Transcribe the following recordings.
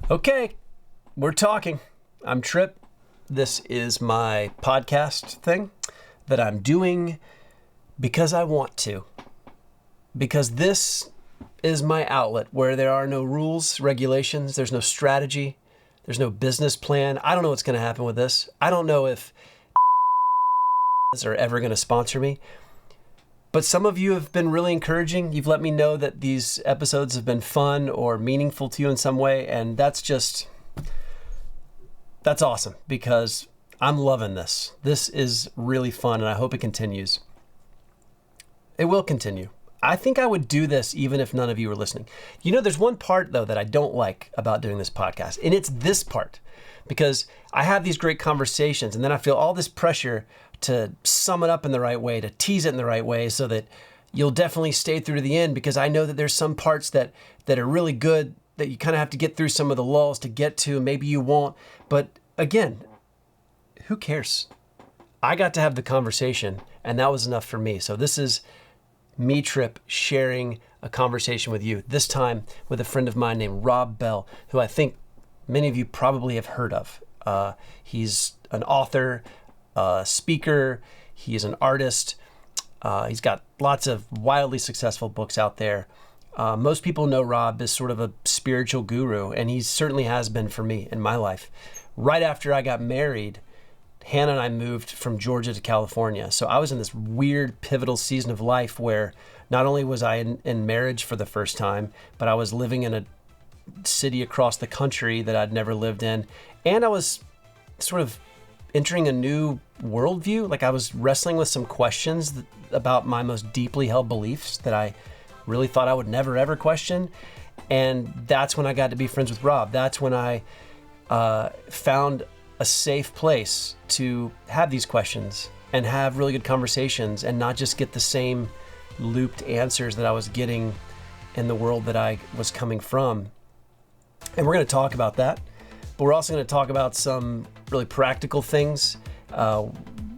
Okay, we're talking. I'm Tripp. This is my podcast thing that I'm doing because I want to. Because this is my outlet where there are no rules, regulations, there's no strategy, there's no business plan. I don't know what's going to happen with this. I don't know if are ever going to sponsor me. But some of you have been really encouraging. You've let me know that these episodes have been fun or meaningful to you in some way. And that's awesome because I'm loving this. This is really fun and I hope it continues. It will continue. I think I would do this even if none of you were listening. You know, there's one part though that I don't like about doing this podcast, and it's this part, because I have these great conversations and then I feel all this pressure to sum it up in the right way, to tease it in the right way so that you'll definitely stay through to the end, because I know that there's some parts that are really good that you kind of have to get through some of the lulls to get to. Maybe you won't, but again, who cares? I got to have the conversation and that was enough for me. So this is me, Tripp, sharing a conversation with you, this time with a friend of mine named Rob Bell, who I think many of you probably have heard of. He's an author, speaker, he is an artist. He's got lots of wildly successful books out there. Most people know Rob as sort of a spiritual guru, and he certainly has been for me in my life. Right after I got married, Hannah and I moved from Georgia to California. So I was in this weird pivotal season of life where not only was I in marriage for the first time, but I was living in a city across the country that I'd never lived in. And I was sort of entering a new worldview. Like I was wrestling with some questions about my most deeply held beliefs that I really thought I would never ever question. And that's when I got to be friends with Rob. That's when I found a safe place to have these questions and have really good conversations and not just get the same looped answers that I was getting in the world that I was coming from. And we're going to talk about that, but we're also going to talk about some really practical things. We're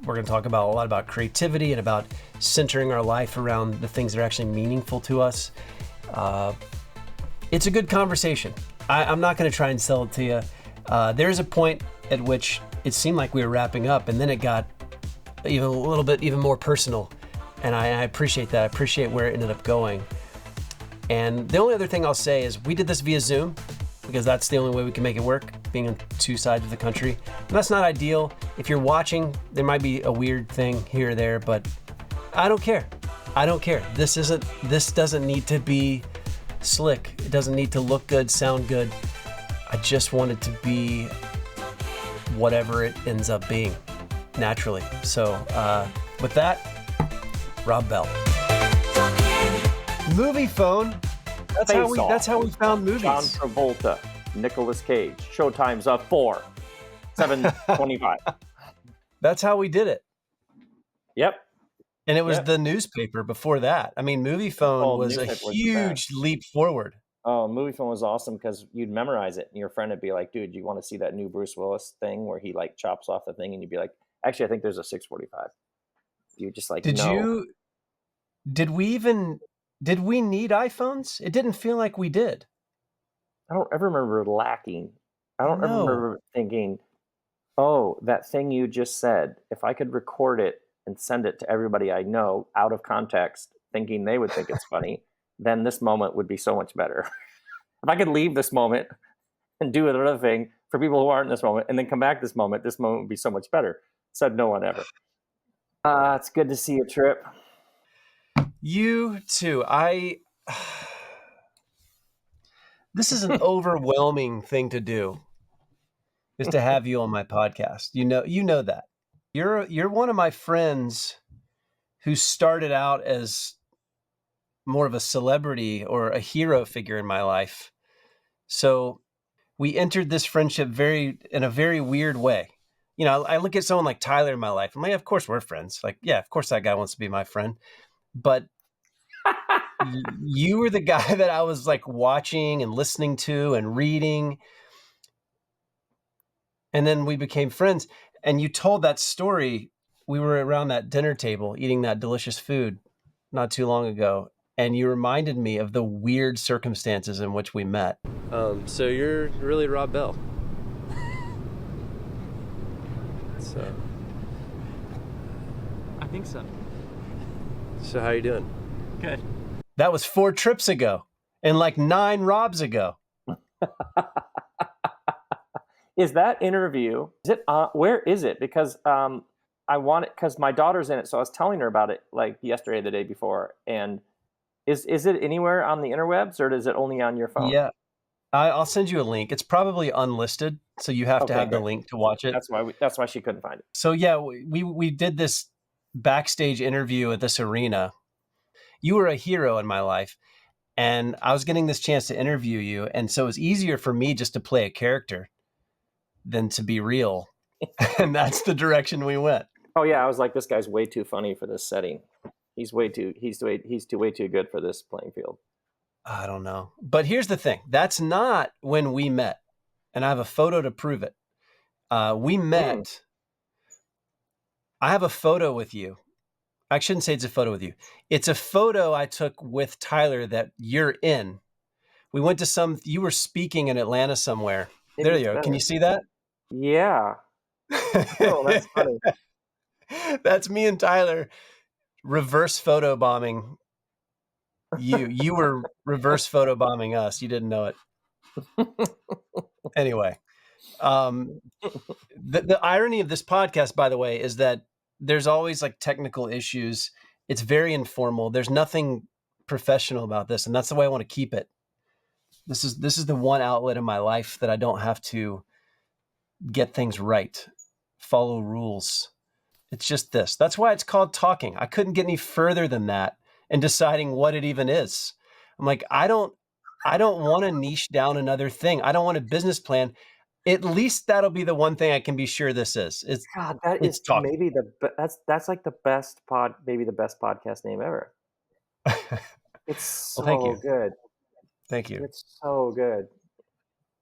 going to talk about a lot about creativity and about centering our life around the things that are actually meaningful to us. It's a good conversation. I'm not going to try and sell it to you. There's a point at which it seemed like we were wrapping up, and then it got even a little bit even more personal. And I appreciate that. I appreciate where it ended up going. And the only other thing I'll say is we did this via Zoom because that's the only way we can make it work, being on two sides of the country. And that's not ideal. If you're watching, there might be a weird thing here or there, but I don't care. I don't care. This doesn't need to be slick. It doesn't need to look good, sound good. I just want it to be whatever it ends up being naturally. So with that, Rob Bell. Movie phone. That's how we found movies. John Travolta, Nicolas Cage. Showtime's up 7:25. That's how we did it. Yep. And it was the newspaper before that. I mean, movie phone was a huge leap forward. Oh, movie phone was awesome because you'd memorize it and your friend would be like, dude, you want to see that new Bruce Willis thing where he like chops off the thing? And you'd be like, actually, I think there's a 6:45. You just like, Did we need iPhones? It didn't feel like we did. I don't ever remember lacking. I don't ever remember thinking, oh, that thing you just said, if I could record it and send it to everybody I know out of context, thinking they would think it's funny, then this moment would be so much better. If I could leave this moment and do another thing for people who aren't in this moment and then come back this moment would be so much better. Said no one ever. It's good to see you, Tripp. You too. This is an overwhelming thing to do, is to have you on my podcast. You know that. You're one of my friends who started out as more of a celebrity or a hero figure in my life. So we entered this friendship in a very weird way. You know, I look at someone like Tyler in my life. I'm like, of course we're friends. Like, yeah, of course that guy wants to be my friend. But you were the guy that I was like watching and listening to and reading. And then we became friends. And you told that story. We were around that dinner table eating that delicious food not too long ago. and you reminded me of the weird circumstances in which we met. So you're really Rob Bell. So I think so. So how you doing? Good. That was 4 trips ago and like 9 Robs ago. Is that interview, is it where is it? Because I want it because my daughter's in it, so I was telling her about it like yesterday, the day before. And is it anywhere on the interwebs, or is it only on your phone? Yeah, I'll send you a link. It's probably unlisted, so you have to have the link to watch it. That's why she couldn't find it. So yeah, we did this backstage interview at this arena. You were a hero in my life, and I was getting this chance to interview you, and so it was easier for me just to play a character than to be real. And that's the direction we went. Oh yeah, I was like, this guy's way too funny for this setting. He's way too good for this playing field. I don't know. But here's the thing. That's not when we met. And I have a photo to prove it. We met. I have a photo with you. I shouldn't say it's a photo with you. It's a photo I took with Tyler that you're in. We went to you were speaking in Atlanta somewhere. There you go. Can you see that? Yeah. Oh, that's funny. That's me and Tyler reverse photobombing you. You were reverse photobombing us. You didn't know it. Anyway, the irony of this podcast, by the way, is that there's always like technical issues. It's very informal. There's nothing professional about this, and that's the way I want to keep it. This is the one outlet in my life that I don't have to get things right, follow rules. It's just this. That's why it's called talking. I couldn't get any further than that in deciding what it even is. I'm like, I don't want to niche down another thing. I don't want a business plan. At least that'll be the one thing I can be sure this is. It's talking. Maybe that's like the best podcast name ever. It's so good. Thank you. It's so good.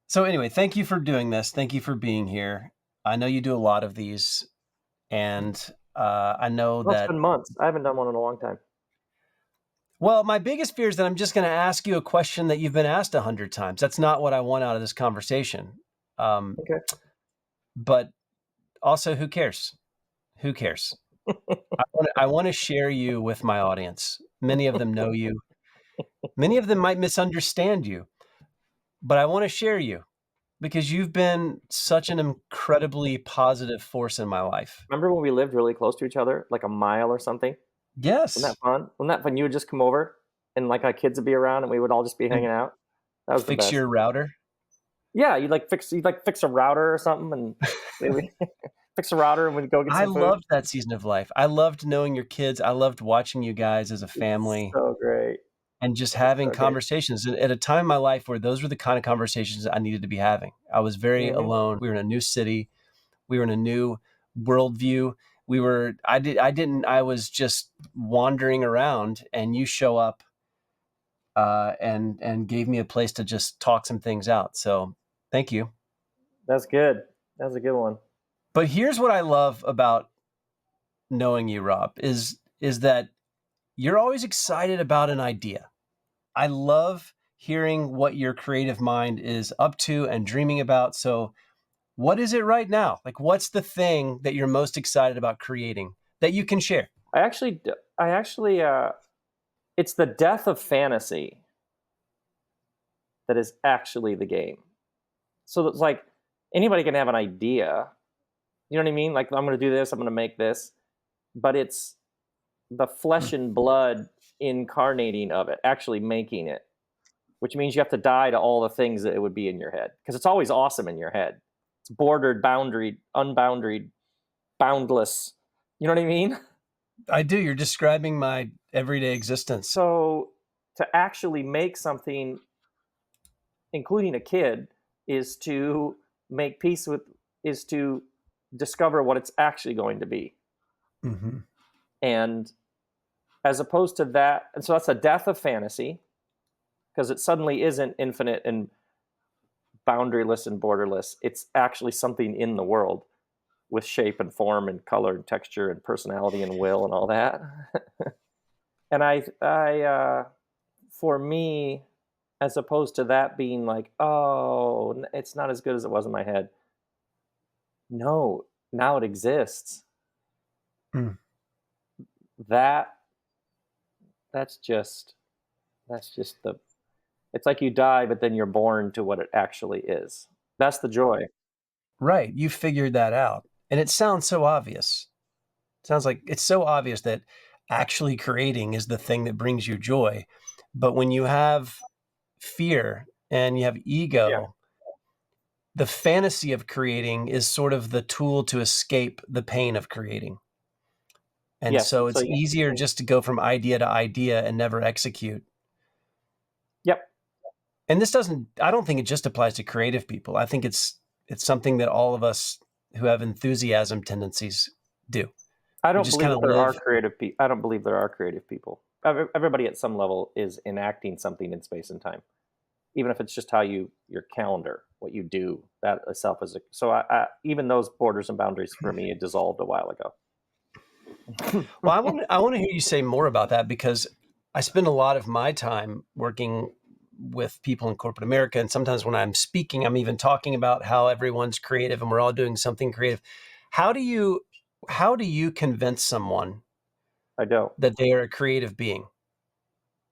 So anyway, thank you for doing this. Thank you for being here. I know you do a lot of these, and I know that it's been months. I haven't done one in a long time. Well, my biggest fear is that I'm just going to ask you a question that you've been asked 100 times. That's not what I want out of this conversation. Okay. But also, who cares? Who cares? I want to share you with my audience. Many of them know you. Many of them might misunderstand you. But I want to share you because you've been such an incredibly positive force in my life. Remember when we lived really close to each other, like a mile or something? Yes. Wasn't that fun? Wasn't that fun? You would just come over and like our kids would be around and we would all just be hanging out. That was the best. Fix your router? Yeah, you'd fix a router or something and they would fix a router and we'd go get some food. I loved that season of life. I loved knowing your kids. I loved watching you guys as a family. So great. And just having conversations at a time in my life where those were the kind of conversations I needed to be having. I was very alone. We were in a new city. We were in a new worldview. I was just wandering around and you show up and gave me a place to just talk some things out. So thank you. That's good. That was a good one. But here's what I love about knowing you, Rob, is that you're always excited about an idea. I love hearing what your creative mind is up to and dreaming about. So what is it right now? Like, what's the thing that you're most excited about creating that you can share? I actually, it's the death of fantasy that is actually the game. So it's like anybody can have an idea. You know what I mean? Like, I'm going to do this, I'm going to make this. But it's the flesh and blood incarnating of it, actually making it, which means you have to die to all the things that it would be in your head. Because it's always awesome in your head. It's bordered, boundaried, unboundaried, boundless. You know what I mean? I do. You're describing my everyday existence. So to actually make something, including a kid, is to make peace with, is to discover what it's actually going to be. Mm-hmm. And as opposed to that, and so that's a death of fantasy, because it suddenly isn't infinite and boundaryless and borderless. It's actually something in the world with shape and form and color and texture and personality and will and all that. And for me, as opposed to that being like, oh, it's not as good as it was in my head. No, now it exists. Mm. That that's just the it's like you die, but then you're born to what it actually is. That's the joy. Right. You figured that out. And it sounds so obvious. Sounds like it's so obvious that actually creating is the thing that brings you joy. But when you have fear and you have Yeah. ego, the fantasy of creating is sort of the tool to escape the pain of creating. And Yes. so So it's easier just to go from idea to idea and never execute. yep. And I don't think it just applies to creative people. I think it's something that all of us who have enthusiasm tendencies do. I We don't just believe kind that of there are live. creative people. I don't believe there are creative people. Everybody at some level is enacting something in space and time, even if it's just how your calendar, what you do, that itself is. So even those borders and boundaries for me it dissolved a while ago. Well, I want to hear you say more about that because I spend a lot of my time working with people in corporate America. And sometimes when I'm speaking, I'm even talking about how everyone's creative and we're all doing something creative. How do you convince someone I don't. that they are a creative being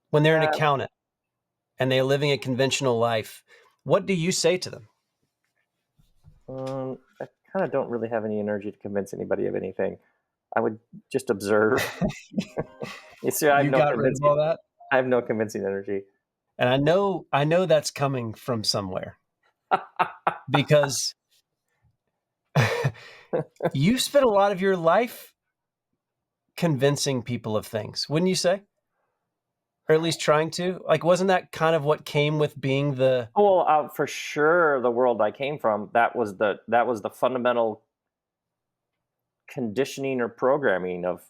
when they're an Uh, accountant and they're living a conventional life? What do you say to them? I kind of don't really have any energy to convince anybody of anything. I would just observe. You see, You got rid of all that? I have no convincing energy. And I know that's coming from somewhere because you spent a lot of your life convincing people of things, wouldn't you say? Or at least trying to? Like, wasn't that kind of what came with being the Well, for sure, the world I came from, that was the fundamental conditioning or programming of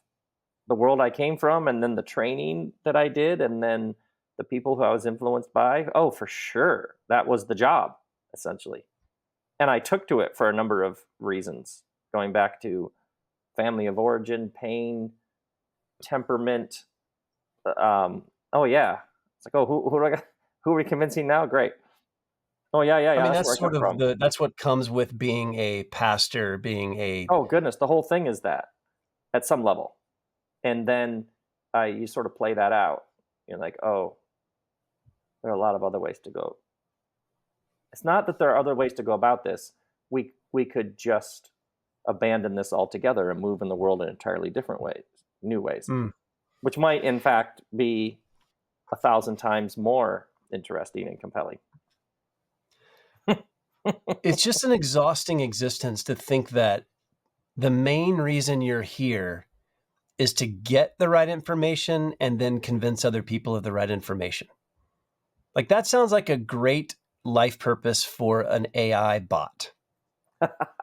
the world I came from, and then the training that I did, and then the people who I was influenced by. Oh, for sure, that was the job essentially, and I took to it for a number of reasons, going back to family of origin, pain, temperament. Oh yeah, it's like, oh, who do I got? Who are we convincing now? Great. Oh yeah, yeah, I yeah. mean, That's that's where I sort come of from. that's what comes with being a pastor, being a Oh goodness, the whole thing is that at some level, and then you sort of play that out. You're like, oh, there are a lot of other ways to go. It's not that there are other ways to go about this. We could just abandon this altogether and move in the world in entirely different ways, new ways, mm. which might in fact be 1,000 times more interesting and compelling. It's just an exhausting existence to think that the main reason you're here is to get the right information and then convince other people of the right information. Like that sounds like a great life purpose for an AI bot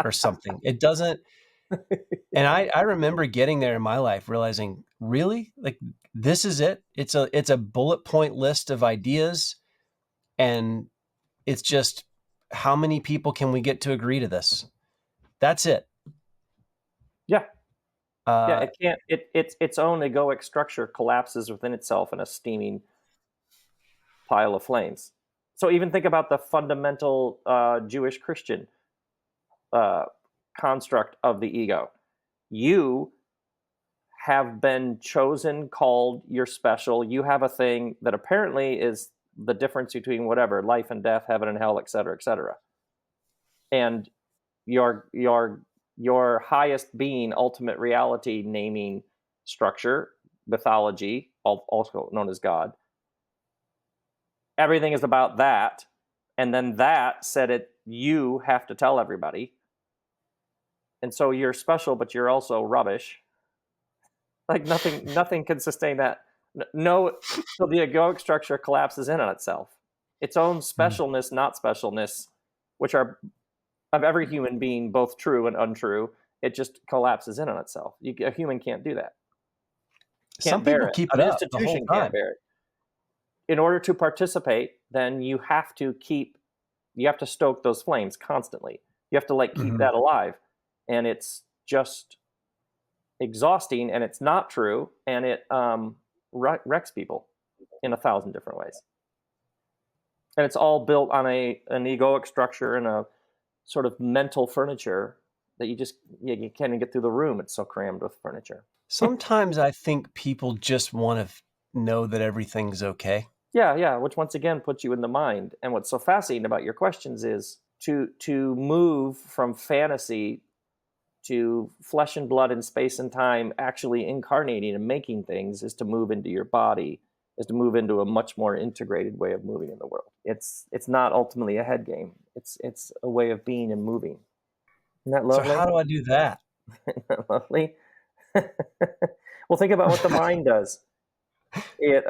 or something. It doesn't. And I remember getting there in my life realizing, really? Like this is it? It's a bullet point list of ideas and it's just how many people can we get to agree to this? That's it. Yeah, yeah. Uh, It can't. Its own egoic structure collapses within itself in a steaming pile of flames. So even think about the fundamental Jewish Christian uh, construct of the ego. You have been chosen, called, you're special. You have a thing that apparently is the difference between whatever life and death, heaven and hell, et cetera, et cetera. And your highest being, ultimate reality, naming structure, mythology, also known as God. Everything is about that, and then that said it. You have to tell everybody, and so you're special, but you're also rubbish. Like nothing can sustain that. No, so the egoic structure collapses in on itself. Its own specialness, not specialness, which are of every human being both true and untrue, it just collapses in on itself. A human can't do that. some Can't bear people it. keep it An up the whole institution can't time. bear it. In order to participate, then you have to stoke those flames constantly. You have to keep Mhm. that alive. And it's just exhausting, and it's not true, and it wrecks people. in 1,000 different ways. And it's all built on an egoic structure and a sort of mental furniture that you can't even get through the room. It's so crammed with furniture. Sometimes I think people just want to know that everything's okay. Yeah, which once again puts you in the mind. And what's so fascinating about your questions is to move from fantasy to flesh and blood and space and time, actually incarnating and making things, is to move into your body, is to move into a much more integrated way of moving in the world. It's not ultimately a head game. It's a way of being and moving. Isn't that lovely? So how do I do that? Isn't that lovely? Well, think about what the mind does. It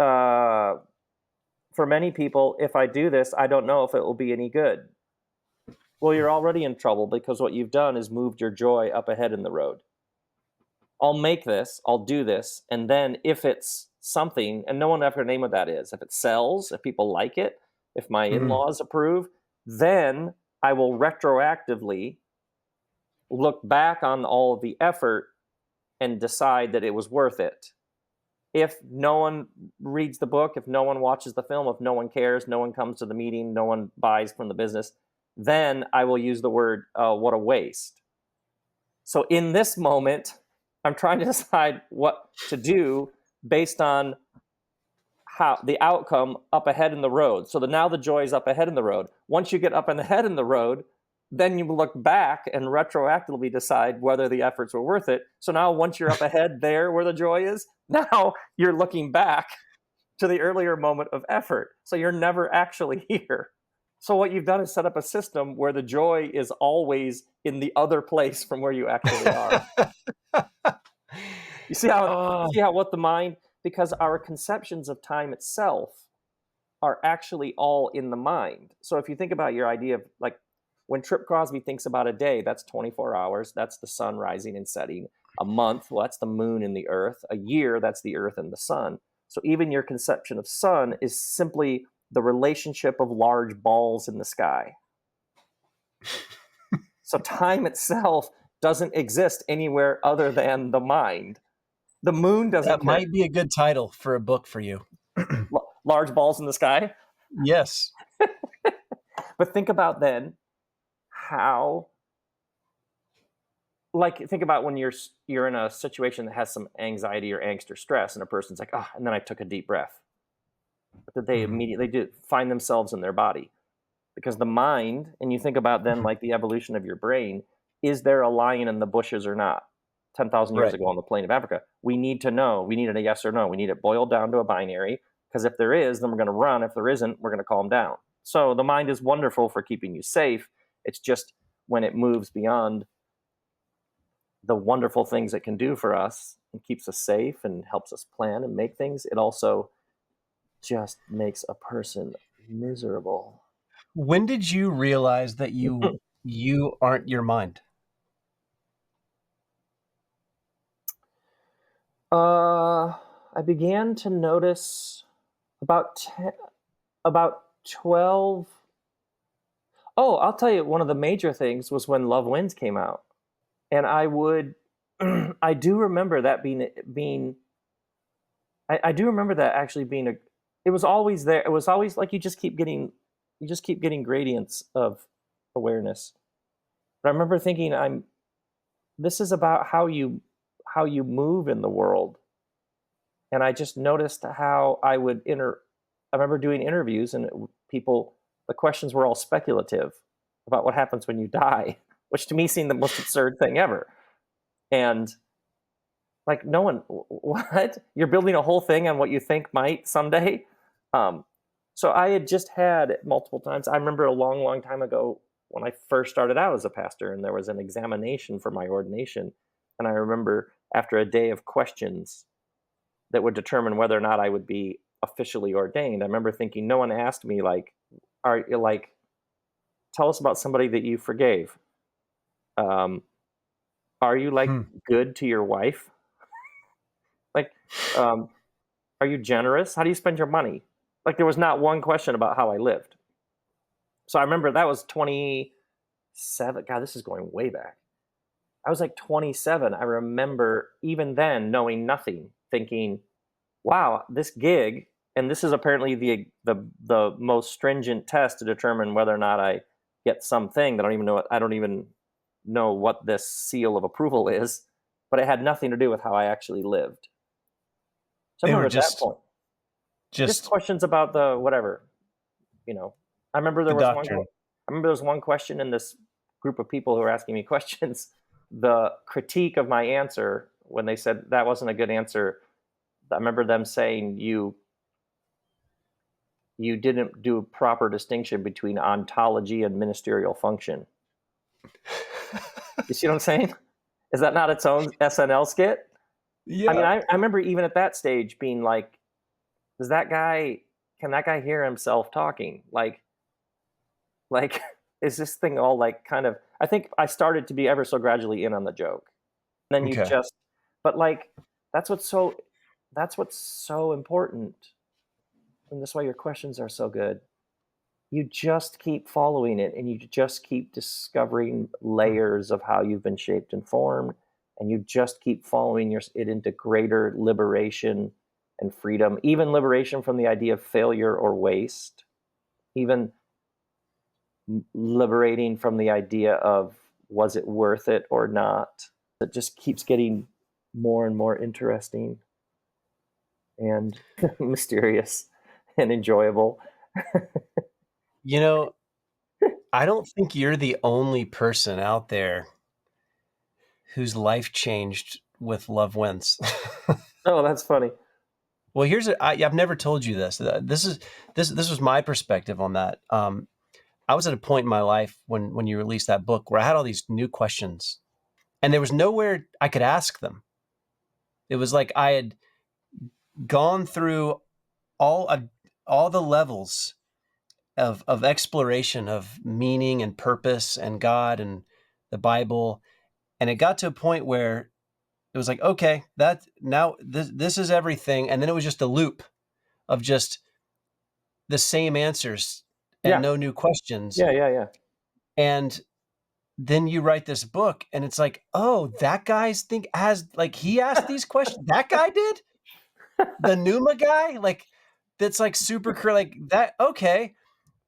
for many people, if I do this, I don't know if it will be any good. Well, you're already in trouble because what you've done is moved your joy up ahead in the road. I'll make this, I'll do this, and then if it's something, and no one ever name what that is, if it sells, if people like it, if my in-laws approve, then I will retroactively look back on all of the effort and decide that it was worth it. If no one reads the book, if no one watches the film, if no one cares, no one comes to the meeting, no one buys from the business, then I will use the word, what a waste. So in this moment, I'm trying to decide what to do based on how the outcome up ahead in the road. So now the joy is up ahead in the road. Once you get up ahead in the road, then you look back and retroactively decide whether the efforts were worth it. So now once you're up ahead there where the joy is, now you're looking back to the earlier moment of effort. So you're never actually here. So what you've done is set up a system where the joy is always in the other place from where you actually are. You see how what the mind, because our conceptions of time itself are actually all in the mind. So if you think about your idea of, like, when Tripp Crosby thinks about a day, that's 24 hours. That's the sun rising and setting. A month, well, that's the moon and the earth. A year, that's the earth and the sun. So even your conception of sun is simply the relationship of large balls in the sky. So time itself doesn't exist anywhere other than the mind. The moon doesn't That might be a good title for a book for you. Large balls in the sky? Yes. But think about then how, like, think about when you're in a situation that has some anxiety or angst or stress, and a person's like, oh, and then I took a deep breath. But that they immediately do find themselves in their body. Because the mind, and you think about then like the evolution of your brain, is there a lion in the bushes or not? 10,000 years ago on the plain of Africa. We need to know. We need a yes or no. We need it boiled down to a binary, because if there is, then we're going to run. If there isn't, we're going to calm down. So the mind is wonderful for keeping you safe. It's just when it moves beyond the wonderful things it can do for us and keeps us safe and helps us plan and make things, it also just makes a person miserable. When did you realize that you aren't your mind? I began to notice about 12. Oh, I'll tell you, one of the major things was when Love Wins came out. And I do remember that being I do remember that actually being it was always there. It was always like you just keep getting gradients of awareness. But I remember thinking, this is about how you move in the world. And I just noticed how I remember doing interviews, and the questions were all speculative about what happens when you die, which to me seemed the most absurd thing ever. And like, no one, what? You're building a whole thing on what you think might someday? So I had just had multiple times. I remember a long, long time ago when I first started out as a pastor, and there was an examination for my ordination. And I remember after a day of questions that would determine whether or not I would be officially ordained, I remember thinking, no one asked me, like, are you, like, tell us about somebody that you forgave. Are you, like, good to your wife? Like, are you generous? How do you spend your money? Like, there was not one question about how I lived. So I remember that was 27. God, this is going way back. I was like 27. I remember even then knowing nothing, thinking, wow, this gig and this is apparently the most stringent test to determine whether or not I get something that I don't even know what this seal of approval is, but it had nothing to do with how I actually lived. So I They were remember at that point, just just questions about the whatever, you know. I remember the there was doctrine. one question in this group of people who were asking me questions. The critique of my answer when they said that wasn't a good answer, I remember them saying you didn't do a proper distinction between ontology and ministerial function. You see what I'm saying? Is that not its own SNL skit? I mean, Yeah. I remember even at that stage being like, can that guy hear himself talking? Like is this thing all like kind of, I think I started to be ever so gradually in on the joke. And then you Okay. just, but like, that's what's so, that's what's so important. And that's why your questions are so good. You just keep following it and you just keep discovering layers of how you've been shaped and formed, and you just keep following it into greater liberation and freedom, even liberation from the idea of failure or waste, even liberating from the idea of was it worth it or not. It just keeps getting more and more interesting and mysterious and enjoyable. You know, I don't think you're the only person out there whose life changed with Love Wentz. Oh, that's funny. Well, I've never told you this. This was my perspective on that. I was at a point in my life when you released that book where I had all these new questions, and there was nowhere I could ask them. It was like I had gone through all the levels of exploration of meaning and purpose and God and the Bible, and it got to a point where it was like, okay, this is everything, and then it was just a loop of just the same answers and Yeah, no new questions. yeah. And then you write this book and it's like, oh, that guy's think has like he asked these questions. That guy did? The Numa guy? Like that's like super like that. Okay,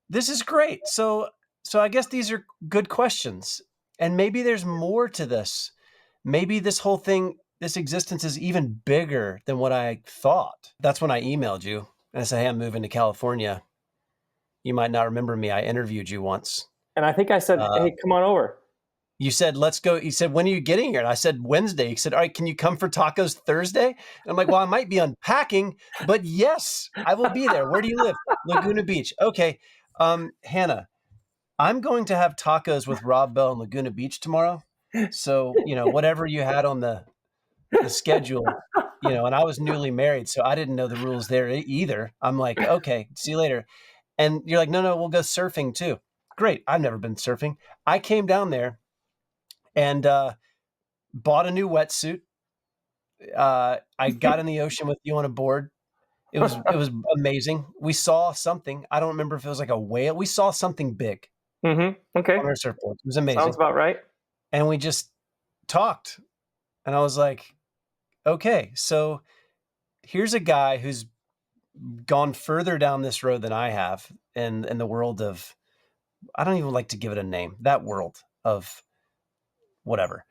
this is great. So I guess these are good questions. And maybe there's more to this. Maybe this whole thing, this existence is even bigger than what I thought. That's when I emailed you and I said, hey, I'm moving to California. You might not remember me. I interviewed you once. And I think I said, Uh, hey, come on over. you said, let's go. You said, when are you getting here? And I said, Wednesday. He said, all right, can you come for tacos Thursday? And I'm like, well, I might be unpacking, but yes, I will be there. Where do you live? Laguna Beach. Okay. Hannah, I'm going to have tacos with Rob Bell in Laguna Beach tomorrow. So, whatever you had on the schedule, and I was newly married, so I didn't know the rules there either. I'm like, okay, see you later. And you're like, no, we'll go surfing too. Great. I've never been surfing. I came down there and bought a new wetsuit. I got in the ocean with you on a board. It was amazing. We saw something. I don't remember if it was like a whale. We saw something big Okay. on our surfboard. It was Sounds amazing. about right. And we just talked. And I was like, okay, so here's a guy who's gone further down this road than I have in the world of, I don't even like to give it a name, that world of whatever.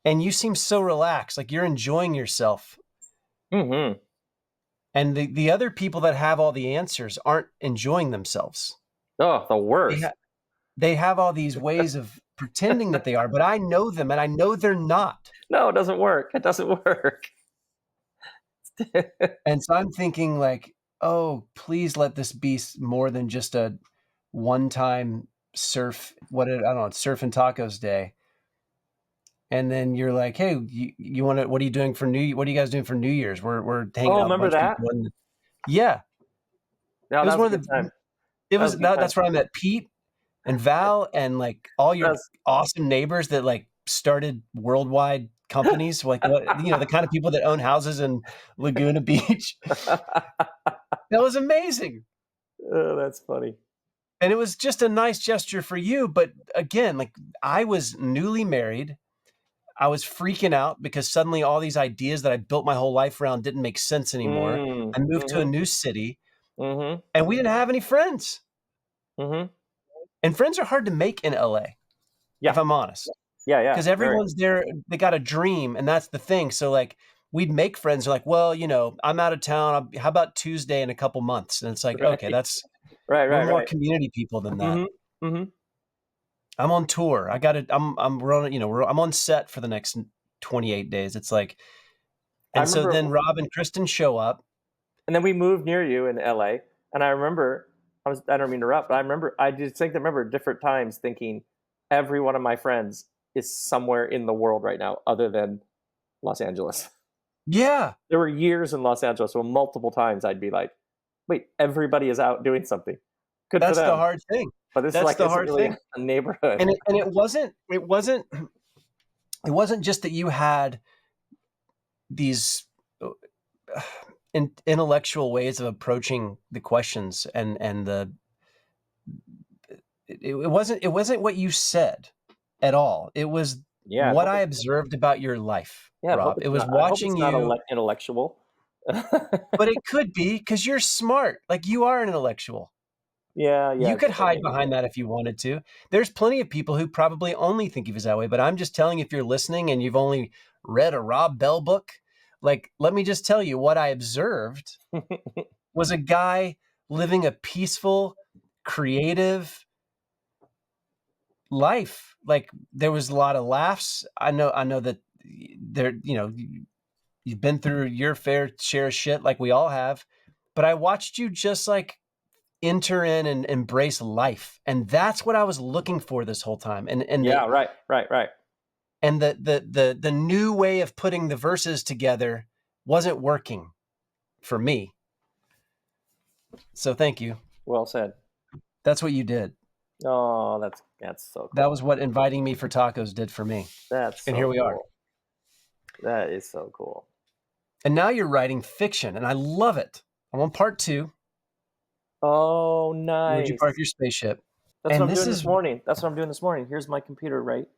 And you seem so relaxed, like you're enjoying yourself. Mm-hmm. And the other people that have all the answers aren't enjoying themselves. Oh, the They, worst. ha- they have all these ways of pretending that they are, but I know them and I know they're not. No, it doesn't work. It doesn't work. And so I'm thinking like, oh, please let this be more than just a one-time surf, I don't know, surf and tacos day. And then you're like, hey, you want to, what are you doing for what are you guys doing for New Year's? We're hanging Oh, out with a remember bunch of that? people. Yeah. No, It that was was a one of good time. That was a good time. that's where I met Pete and Val and like all your That's awesome neighbors that like started worldwide companies, like the kind of people that own houses in Laguna Beach. That was amazing. oh, that's funny. And it was just a nice gesture for you. But again, like I was newly married. I was freaking out because suddenly all these ideas that I built my whole life around didn't make sense anymore. I moved to a new city, and we didn't have any friends. And friends are hard to make in LA, if I'm honest. Yeah. Because everyone's there, they got a dream, and that's the thing. So like, we'd make friends. They're like, well, I'm out of town. How about Tuesday in a couple months? And it's like, okay, we're more community people than that. I'm on tour. I'm running, I'm on set for the next 28 days. It's like, and so then Rob and Kristen show up. And then we moved near you in LA. And I remember, I don't mean to interrupt, but I distinctly remember different times thinking every one of my friends is somewhere in the world right now other than Los Angeles. Yeah. There were years in Los Angeles where multiple times I'd be like, wait, everybody is out doing something. Good for them. That's the hard thing. But this That's is like the hard really thing. a neighborhood. And it wasn't just that you had these intellectual ways of approaching the questions and it wasn't what you said at all. It was what I observed about your life, Rob. It was watching you. Not intellectual. But it could be, because you're smart. Like, you are an intellectual. Yeah. You could hide behind that if you wanted to. There's plenty of people who probably only think of you as that way, but I'm just telling you, if you're listening and you've only read a Rob Bell book, like, let me just tell you, what I observed was a guy living a peaceful, creative life. Like, there was a lot of laughs. I know that there, you've been through your fair share of shit, like we all have, but I watched you just like enter in and embrace life. And that's what I was looking for this whole time. And right. And the new way of putting the verses together wasn't working for me. So thank you. Well said. That's what you did. Oh, that's so cool. That was what inviting me for tacos did for me. And here we are. That is so cool. And now you're writing fiction, and I love it. I'm on part 2. Oh, nice. Where'd you park your spaceship? That's what I'm doing this morning. Here's my computer right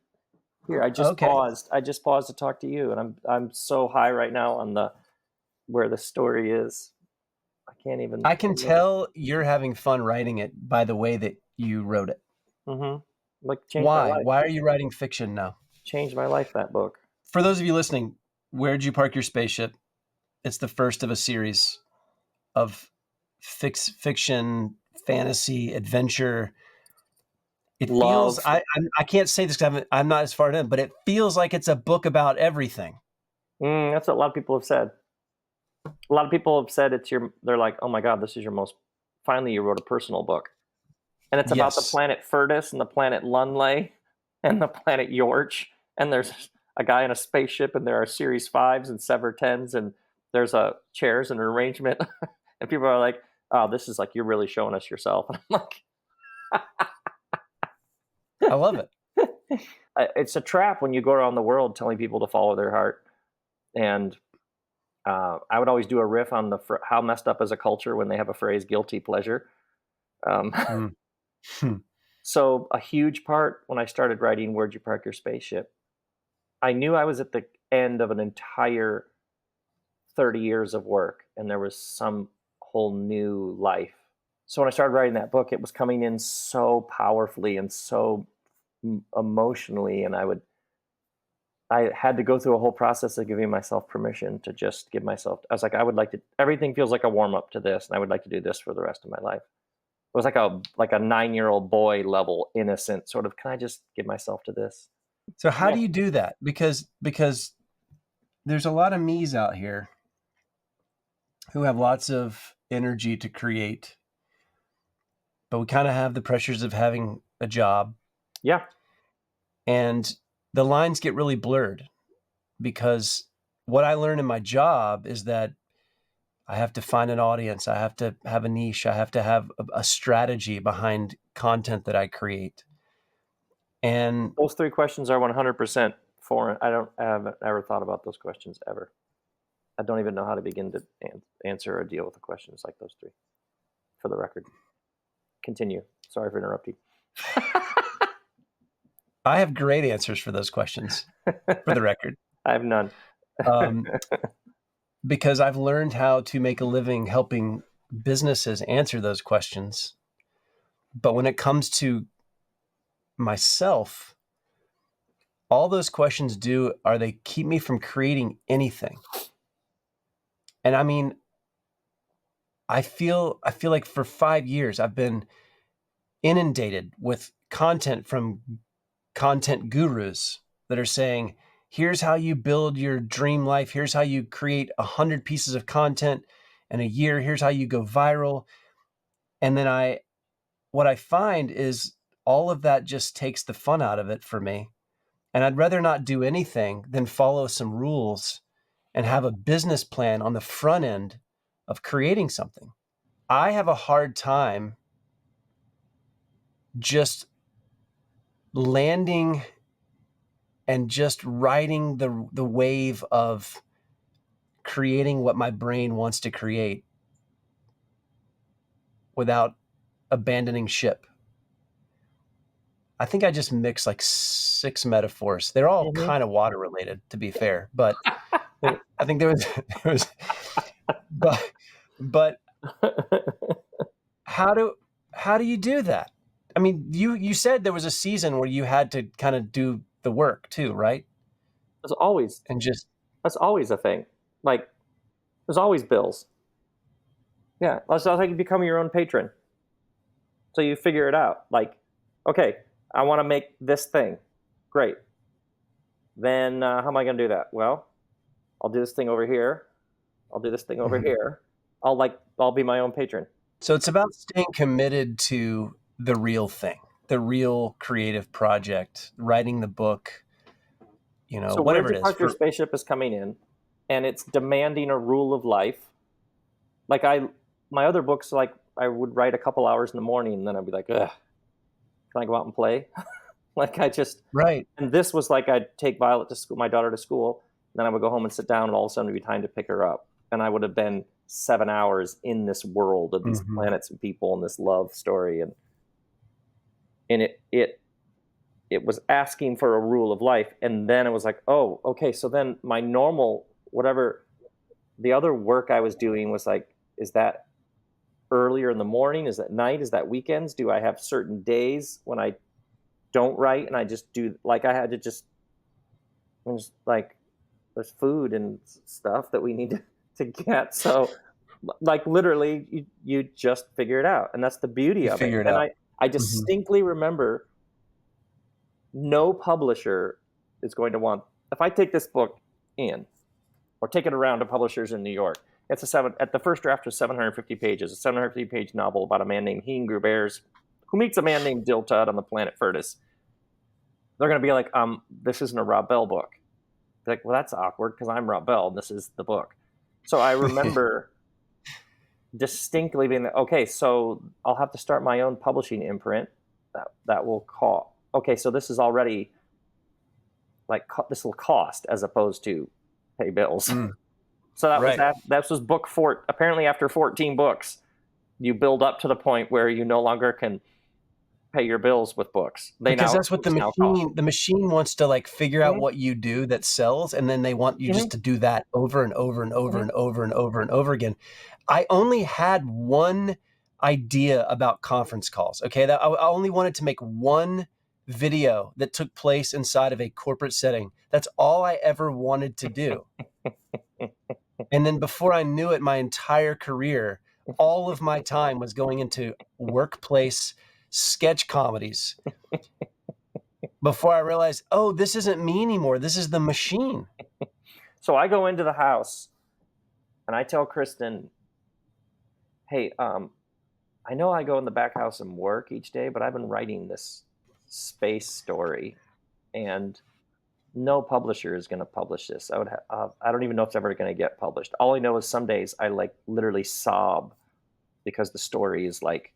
here. I just paused. I just paused to talk to you, and I'm so high right now on where the story is. I can tell you're having fun writing it by the way that you wrote it. Like, why? Why are you writing fiction now? Changed my life, that book. For those of you listening, Where'd You Park Your Spaceship? It's the first of a series of fiction, fantasy, adventure. It feels, I can't say this because I'm not as far in, but it feels like it's a book about everything. That's what a lot of people have said. A lot of people have said they're like, oh my God, this is finally you wrote a personal book. And it's about the planet Furtus and the planet Lunley and the planet Yorch. And there's a guy in a spaceship, and there are Series 5s and Sever 10s, and there's chairs and an arrangement. And people are like, oh, this is like, you're really showing us yourself. And I'm like, I love it. It's a trap when you go around the world telling people to follow their heart. And I would always do a riff on how messed up is a culture when they have a phrase, guilty pleasure. So a huge part when I started writing Where'd You Park Your Spaceship, I knew I was at the end of an entire 30 years of work, and there was some whole new life. So when I started writing that book, it was coming in so powerfully and so emotionally, and I had to go through a whole process of giving myself permission to just give myself, I was like, everything feels like a warm up to this, and I would like to do this for the rest of my life. It was like a 9-year-old boy level innocent sort of, can I just give myself to this? So how do you do that? Because there's a lot of me's out here who have lots of energy to create, but we kind of have the pressures of having a job. Yeah. And the lines get really blurred, because what I learned in my job is that I have to find an audience. I have to have a niche. I have to have a strategy behind content that I create. And those 3 questions are 100% foreign. I haven't ever thought about those questions ever. I don't even know how to begin to answer or deal with the questions like those 3, for the record. Continue. Sorry for interrupting. I have great answers for those questions, for the record. I have none. Because I've learned how to make a living helping businesses answer those questions. But when it comes to myself, all those questions do are they keep me from creating anything. And I mean, I feel like for 5 years I've been inundated with content from content gurus that are saying, here's how you build your dream life. Here's how you create 100 pieces of content in a year. Here's how you go viral. And then what I find is all of that just takes the fun out of it for me. And I'd rather not do anything than follow some rules and have a business plan on the front end of creating something. I have a hard time just landing and just riding the wave of creating what my brain wants to create without abandoning ship. I think I just mixed like 6 metaphors. They're all kind of water related, to be fair, but I think there was but how do you do that? I mean, you said there was a season where you had to kind of do the work too, right? That's always a thing. Like, there's always bills. Yeah, that's how you become your own patron. So you figure it out. Like, okay, I want to make this thing. Great. Then how am I going to do that? Well, I'll do this thing over here. I'll do this thing over here. I'll be my own patron. So it's about staying committed to the real thing, the real creative project, writing the book, so whatever it is. Your Spaceship is coming in, and it's demanding a rule of life. Like my other books, like I would write a couple hours in the morning, and then I'd be like, ugh, can I go out and play? Right. And this was like I'd take Violet to school, my daughter to school, and then I would go home and sit down, and all of a sudden it'd be time to pick her up, and I would have been 7 hours in this world of these planets and people and this love story, and it was asking for a rule of life. And then it was like, oh, okay, so then my normal, whatever the other work I was doing was like, is that earlier in the morning? Is that night? Is that weekends? Do I have certain days when I don't write and I just do, like, I had to just like, there's food and stuff that we need to get. So like literally you just figure it out. And that's the beauty of it. And I distinctly remember no publisher is going to want, if I take this book in or take it around to publishers in New York, it's at the first draft is 750 pages, a 750 page novel about a man named Heen Grubers who meets a man named Dill Tudd on the planet Furtus. They're going to be like, this isn't a Rob Bell book. They're like, well, that's awkward because I'm Rob Bell and this is the book. So I remember distinctly being like, okay, so I'll have to start my own publishing imprint that will call. Okay, so this is already like this will cost as opposed to pay bills. So that was book 4. Apparently, after 14 books, you build up to the point where you no longer can pay your bills with books. Because that's what the machine wants to like figure out what you do that sells, and then they want you just to do that over and over and over and over and over and over again. I only had one idea about conference calls. Okay, that I only wanted to make one video that took place inside of a corporate setting. That's all I ever wanted to do. And then before I knew it, my entire career, all of my time was going into workplace sketch comedies before I realized, oh, this isn't me anymore. This is the machine. So I go into the house and I tell Kristen, hey, I know I go in the back house and work each day, but I've been writing this space story and no publisher is going to publish this. I don't even know if it's ever going to get published. All I know is some days I like literally sob because the story is like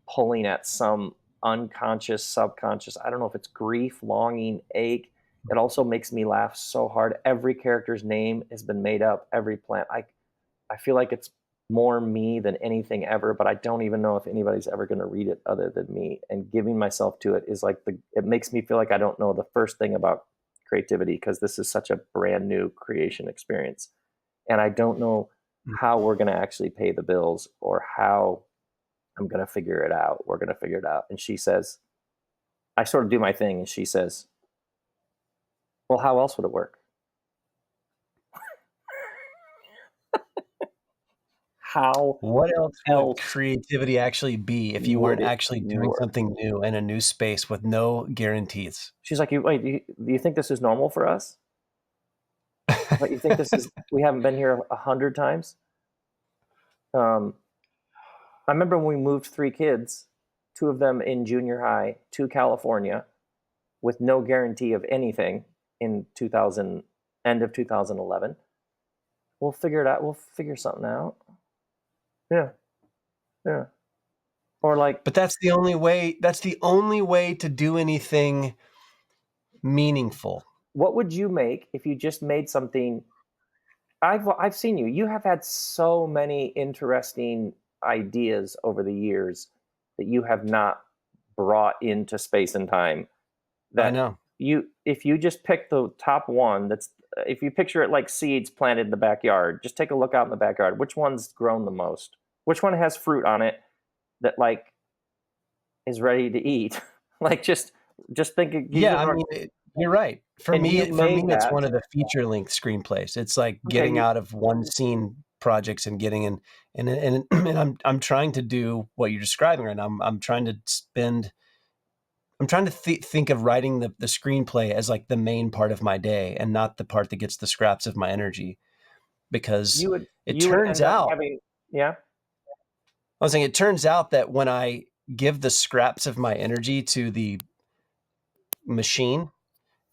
pulling at some unconscious, subconscious, I don't know if it's grief, longing, ache. It also makes me laugh so hard. Every character's name has been made up, every plant. I feel like it's more me than anything ever, but I don't even know if anybody's ever going to read it other than me. And giving myself to it is like it makes me feel like I don't know the first thing about creativity, because this is such a brand new creation experience. And I don't know how we're going to actually pay the bills, or how I'm going to figure it out. We're going to figure it out. And she says, I sort of do my thing. And she says, well, how else would it work? What else would creativity actually be if you weren't actually doing something new in a new space with no guarantees? She's like, wait, do you think this is normal for us? But you think we haven't been here 100 times? I remember when we moved 3 kids, 2 of them in junior high, to California, with no guarantee of anything in end of 2011. We'll figure it out. We'll figure something out. Yeah. Or like, but that's the only way to do anything meaningful. What would you make if you just made something? I've seen you. You have had so many interesting ideas over the years that you have not brought into space and time. I know. If you just pick the top one, if you picture it like seeds planted in the backyard, just take a look out in the backyard. Which one's grown the most? Which one has fruit on it that like is ready to eat? Like just think. Yeah, I mean, you're right. For me, it's one of the feature length screenplays. It's like getting out of one scene projects and getting in, and I'm trying to do what you're describing right now. I'm trying to think of writing the screenplay as like the main part of my day, and not the part that gets the scraps of my energy, because it turns out that when I give the scraps of my energy to the machine,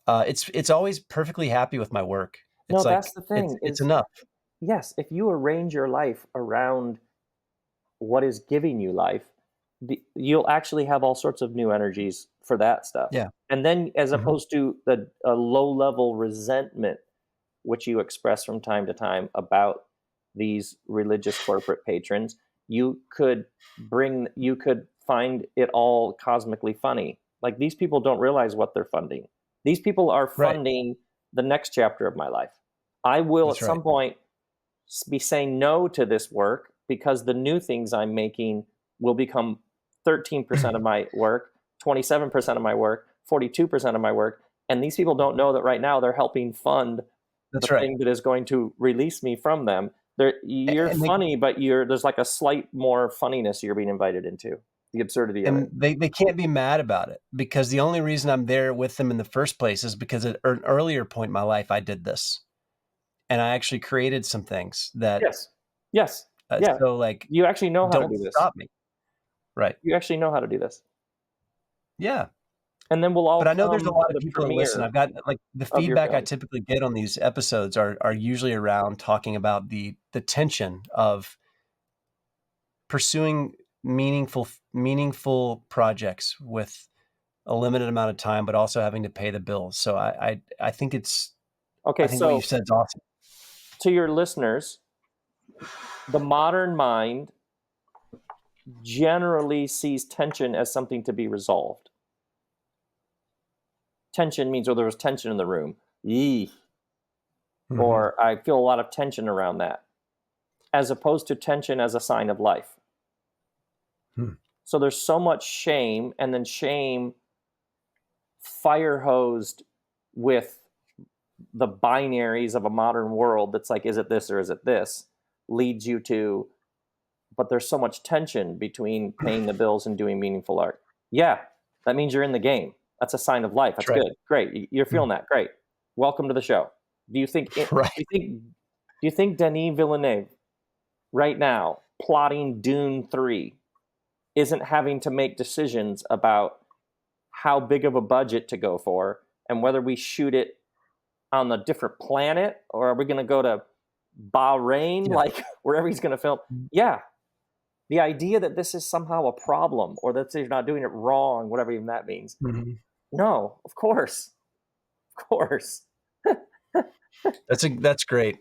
it's always perfectly happy with my work. It's that's the thing. It's enough. Yes, if you arrange your life around what is giving you life, you'll actually have all sorts of new energies for that stuff. Yeah. And then, as opposed to a low-level resentment, which you express from time to time about these religious corporate patrons, you could find it all cosmically funny. Like, these people don't realize what they're funding. These people are funding the next chapter of my life. I will some point be saying no to this work, because the new things I'm making will become 13% of my work, 27% of my work, 42% of my work. And these people don't know that right now they're helping fund thing that is going to release me from them. You're funny, but there's like a slight more funniness you're being invited into. The absurdity of it. They can't be mad about it, because the only reason I'm there with them in the first place is because at an earlier point in my life, I did this. And I actually created some things that... Yes. Yeah. So like, you actually know how to do this. Don't stop me. Right. You actually know how to do this. Yeah. And then we'll all... But I know there's a lot of people that listen. I've got like the feedback I typically get on these episodes are usually around talking about the tension of pursuing meaningful projects with a limited amount of time, but also having to pay the bills. So I think it's... Okay, I think what you said is awesome. To your listeners, the modern mind generally sees tension as something to be resolved. Tension means, there was tension in the room. Or I feel a lot of tension around that, as opposed to tension as a sign of life. So there's so much shame, and then shame fire hosed with the binaries of a modern world that's like, is it this or is it this, leads you to, but there's so much tension between paying the bills and doing meaningful art. Yeah, that means you're in the game. That's a sign of life. That's good. Great. You're feeling that. Great. Welcome to the show. Do you think Denis Villeneuve right now, plotting Dune 3, isn't having to make decisions about how big of a budget to go for, and whether we shoot it on a different planet, or are we going to go to Bahrain, like wherever he's going to film? Yeah. The idea that this is somehow a problem, or that they're not doing it wrong, whatever even that means. No, of course. That's great.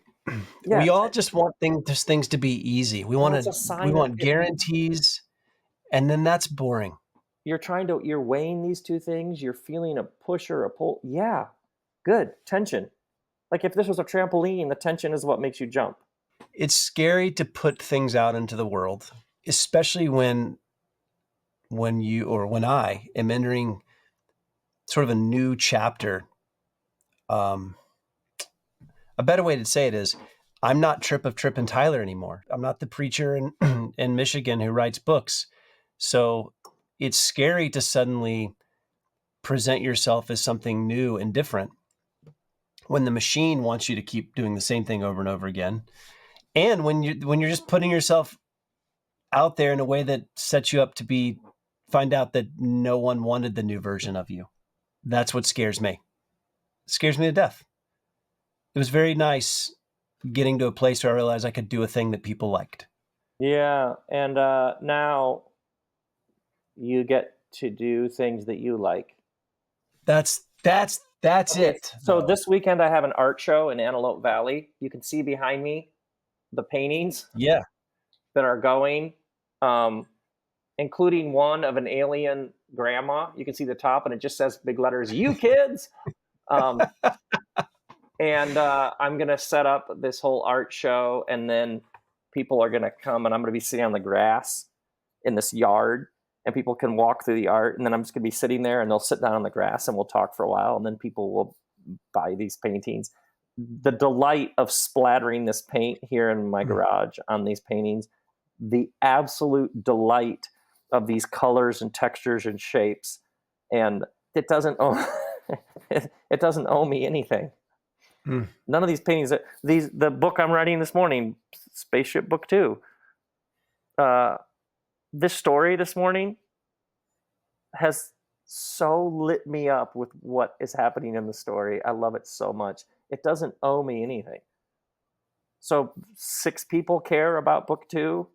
Yeah, We all just want things to be easy. We well, it's want a we sign of want guarantees, and then that's boring. you're weighing these two things. You're feeling a push or a pull. Yeah, good tension. Like if this was a trampoline, the tension is what makes you jump. It's scary to put things out into the world, especially when you or when I am entering sort of a new chapter. Um, a better way to say it is, I'm not Tripp of Tripp and Tyler anymore. I'm not the preacher in in Michigan who writes books. So it's scary to suddenly present yourself as something new and different when the machine wants you to keep doing the same thing over and over again. And when you're just putting yourself out there in a way that sets you up to find out that no one wanted the new version of you. That's what scares me. It scares me to death. It was very nice getting to a place where I realized I could do a thing that people liked. Yeah, and now you get to do things that you like. That's Okay, it. so Though. this weekend I have an art show in Antelope Valley. You can see behind me the paintings Yeah. that are going, um, including one of an alien grandma. You can see the top, and it just says big letters, "You kids." Um, and I'm gonna set up this whole art show, and then people are gonna come, and I'm gonna be sitting on the grass in this yard, and people can walk through the art, and then I'm just gonna be sitting there, and they'll sit down on the grass, and we'll talk for a while, and then people will buy these paintings. The delight of splattering this paint here in my garage on these paintings, the absolute delight of these colors and textures and shapes, and it doesn't owe it doesn't owe me anything. Mm. None of these paintings, the book I'm writing this morning, Spaceship Book 2, this story this morning has so lit me up with what is happening in the story. I love it so much. It doesn't owe me anything. So 6 people care about book 2,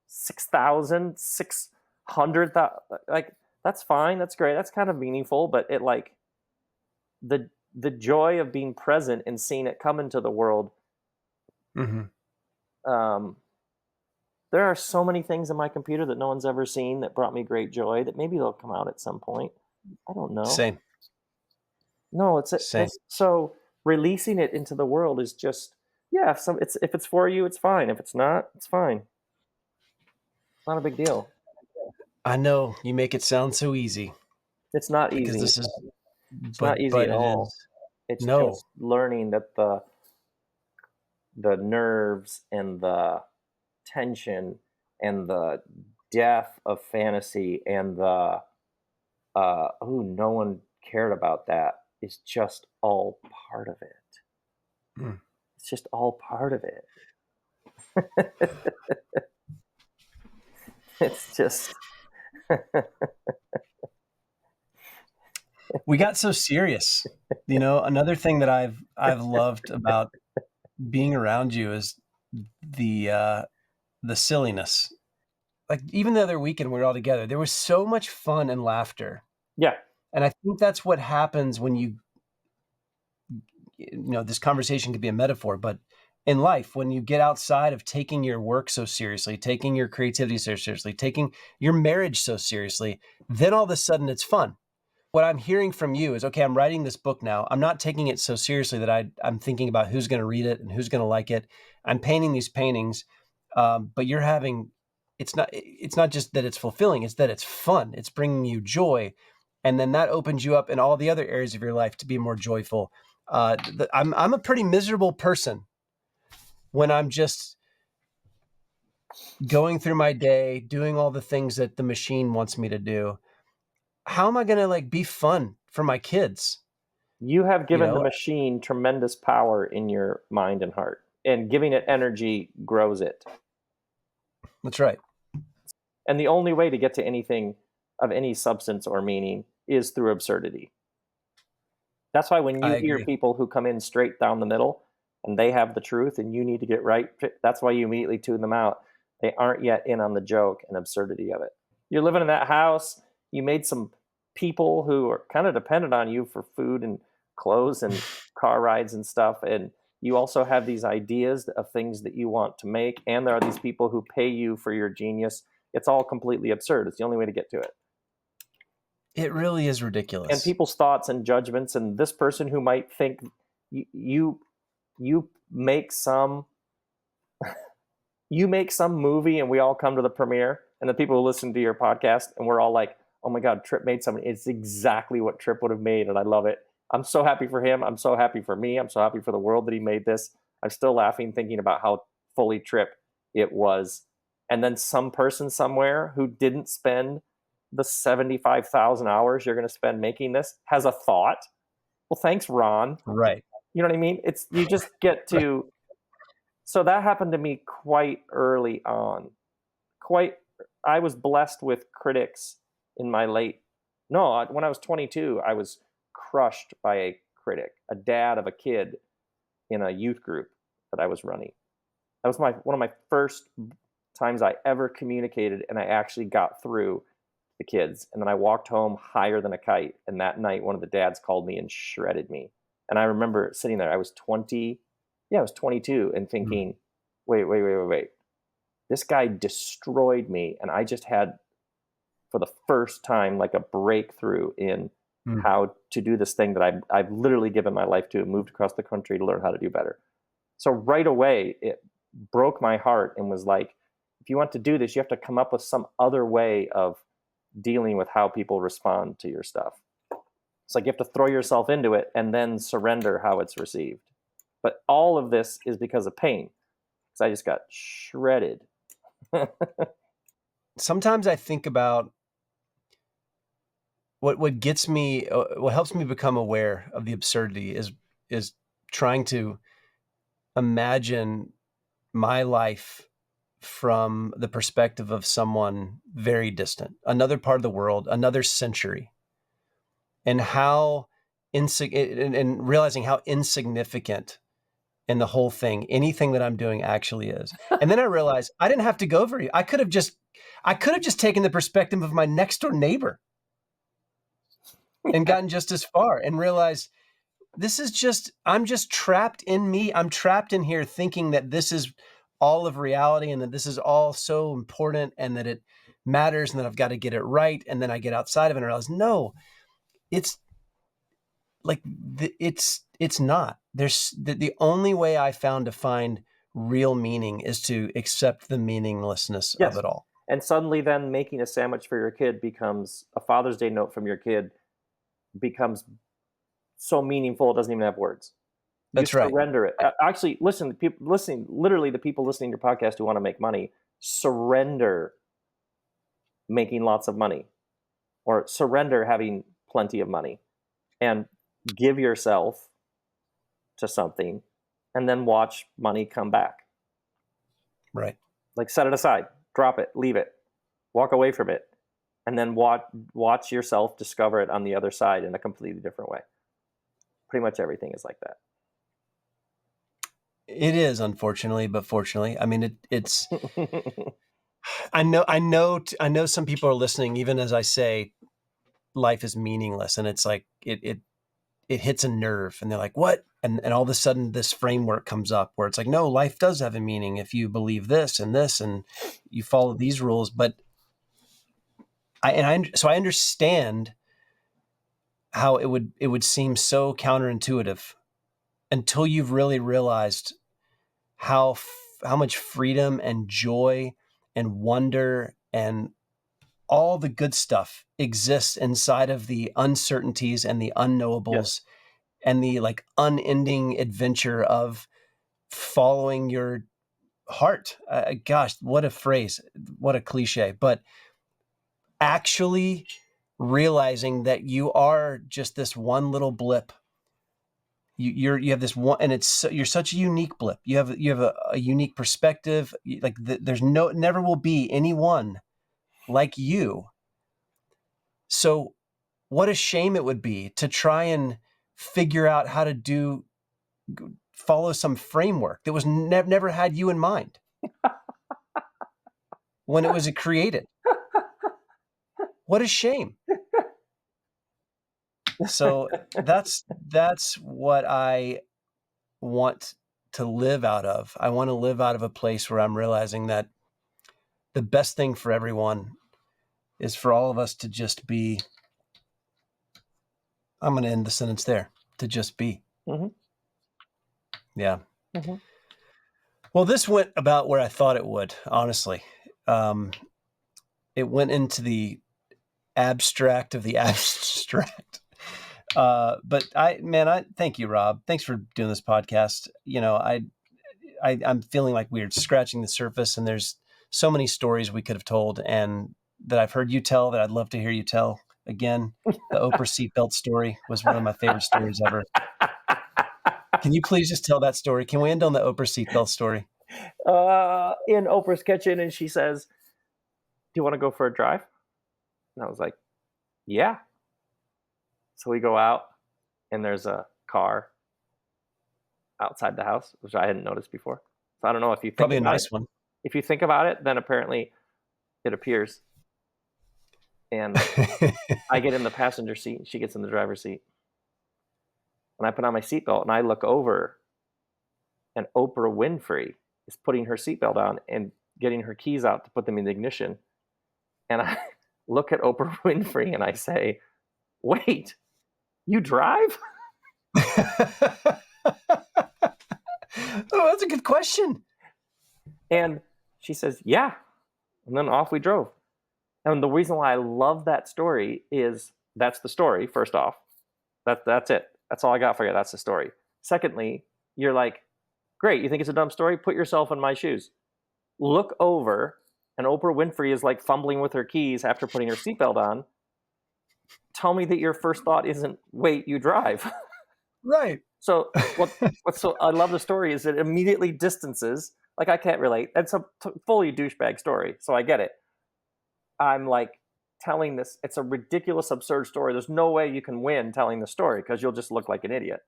6,000, 600,000, like that's fine. That's great. That's kind of meaningful, but it like the joy of being present and seeing it come into the world. Mm-hmm. There are so many things in my computer that no one's ever seen that brought me great joy that maybe they'll come out at some point. I don't know. Same. No, it's Same. so releasing it into the world is just yeah. If it's for you, it's fine. If it's not, it's fine. It's not a big deal. I know you make it sound so easy It's not because easy. this is, It's not easy but at it all. is. It's No. just learning that the nerves and the tension and the depth of fantasy and the no one cared about that is just all part of it. Mm. It's just all part of it. It's just We got so serious. You know, another thing that I've loved about being around you is the silliness. Like even the other weekend we were all together, there was so much fun and laughter. yeah. And I think that's what happens when this conversation could be a metaphor, but in life, when you get outside of taking your work so seriously, taking your creativity so seriously, taking your marriage so seriously, then all of a sudden it's fun. What I'm hearing from you is, okay, I'm writing this book now. I'm not taking it so seriously that I'm thinking about who's going to read it and who's going to like it. I'm painting these paintings, but it's not just that it's fulfilling, it's that it's fun. It's bringing you joy. And then that opens you up in all the other areas of your life to be more joyful. I'm a pretty miserable person when I'm just going through my day, doing all the things that the machine wants me to do. How am I going to be fun for my kids? You have You given the know, machine tremendous power in your mind and heart, and giving it energy grows it. that's right. And the only way to get to anything of any substance or meaning is through absurdity. That's why when you I hear agree. people who come in straight down the middle and they have the truth and you need to get right, that's why you immediately tune them out. They aren't yet in on the joke and absurdity of it. You're living in that house, you made some people who are kind of dependent on you for food and clothes and car rides and stuff, and you also have these ideas of things that you want to make, and there are these people who pay you for your genius. It's all completely absurd. It's the only way to get to it. It really is And ridiculous. people's thoughts and judgments, and this person who might think you make some movie, and we all come to the premiere, and the people who listen to your podcast, and we're all like, oh my God, Tripp made something. It's exactly what Tripp would have made, and I love it. I'm so happy for him. I'm so happy for me. I'm so happy for the world that he made this. I'm still laughing thinking about how fully Tripp it was. And then some person somewhere who didn't spend the 75,000 hours you're going to spend making this has a thought. Well, thanks, Ron. Right. You know what I mean? It's, you just get to, so that happened to me quite early on. I was blessed with critics in my when I was 22, I was crushed by a critic, a dad of a kid in a youth group that I was running. That was one of my first times I ever communicated, and I actually got through the kids. And then I walked home higher than a kite. And that night, one of the dads called me and shredded me. And I remember sitting there. I was 22, and thinking, wait. This guy destroyed me, and I just had, for the first time, like a breakthrough in how to do this thing that I've literally given my life to, moved across the country to learn how to do better. So right away, it broke my heart and was like, if you want to do this, you have to come up with some other way of dealing with how people respond to your stuff. It's like you have to throw yourself into it and then surrender how it's received. But all of this is because of pain, because I just got shredded. Sometimes I think about what gets me, what helps me become aware of the absurdity is trying to imagine my life from the perspective of someone very distant, another part of the world, another century, and how and realizing how insignificant in the whole thing anything that I'm doing actually is. And then I realized I didn't have to go very. I could have just taken the perspective of my next door neighbor and gotten just as far, and realized I'm just trapped in me. I'm trapped in here thinking that this is all of reality, and that this is all so important, and that it matters, and that I've got to get it right. And then I get outside of it and realize, no, it's like, it's not. There's the only way I found to find real meaning is to accept the meaninglessness of it all. And suddenly then making a sandwich for your kid becomes a Father's Day note from your kid, becomes so meaningful it doesn't even have words. That's right. Surrender it. Actually, literally the people listening to your podcast who want to make money, surrender making lots of money, or surrender having plenty of money, and give yourself to something, and then watch money come back. Right. Like, set it aside, drop it, leave it, walk away from it, and then watch yourself discover it on the other side in a completely different way. Pretty much everything is like that. It is, unfortunately, but fortunately. I mean, it's. I know some people are listening, even as I say, life is meaningless, and it's like it hits a nerve, and they're like, "What?" And all of a sudden, this framework comes up where it's like, "No, life does have a meaning if you believe this, and you follow these rules." But so I understand how it would seem so counterintuitive until you've really realized how much freedom and joy and wonder and all the good stuff exists inside of the uncertainties and the unknowables, and the like unending adventure of following your heart. Gosh, what a phrase, what a cliche, but actually realizing that you are just this one little blip. You have this one, and you're such a unique blip. You have a unique perspective. Like there's never will be anyone like you. So what a shame it would be to try and figure out how to follow some framework that was never had you in mind when it was created. What a shame. So that's what I want to live out of. I want to live out of a place where I'm realizing that the best thing for everyone is for all of us to just be. I'm going to end the sentence there. To just be. Mm-hmm. Yeah. Mm-hmm. Well, this went about where I thought it would, honestly. It went into the abstract of the abstract. But I thank you, Rob. Thanks for doing this podcast. I'm feeling like we're scratching the surface, and there's so many stories we could have told, and that I've heard you tell that I'd love to hear you tell again. The Oprah seatbelt story was one of my favorite stories ever. Can you please just tell that story? Can we end on the Oprah seatbelt story? In Oprah's kitchen, and she says, "Do you want to go for a drive?" And I was like, "Yeah." So we go out, and there's a car outside the house, which I hadn't noticed before. So I don't know if you think Probably a about nice it. one. If you think about it, then apparently it appears. And I get in the passenger seat, and she gets in the driver's seat. And I put on my seatbelt, and I look over, and Oprah Winfrey is putting her seatbelt on and getting her keys out to put them in the ignition. And I look at Oprah Winfrey and I say, "Wait, you drive?" Oh, that's a good question. And she says, "Yeah." And then off we drove. And the reason why I love that story is that's the story, first off. That's it. That's all I got for you. That's the story. Secondly, you're like, great, you think it's a dumb story? Put yourself in my shoes. Look over, and Oprah Winfrey is like fumbling with her keys after putting her seatbelt on. Tell me that your first thought isn't, "Wait, you drive." Right. So what's so I love the story is it immediately distances. Like, I can't relate. It's a fully douchebag story, so I get it. I'm like telling this. It's a ridiculous, absurd story. There's no way you can win telling the story because you'll just look like an idiot,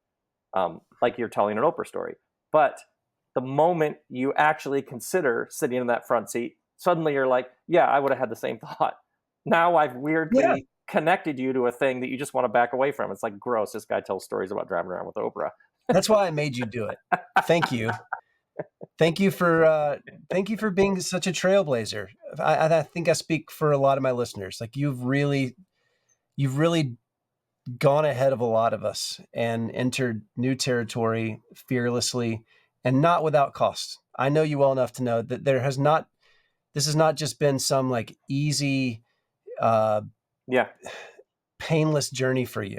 like you're telling an Oprah story. But the moment you actually consider sitting in that front seat, suddenly you're like, yeah, I would have had the same thought. Now I've weirdly connected you to a thing that you just want to back away from. It's like, gross. This guy tells stories about driving around with Oprah. That's why I made you do it. Thank you. Thank you for being such a trailblazer. I think I speak for a lot of my listeners. Like you've really gone ahead of a lot of us and entered new territory fearlessly and not without cost. I know you well enough to know that this has not just been some like easy, painless journey for you.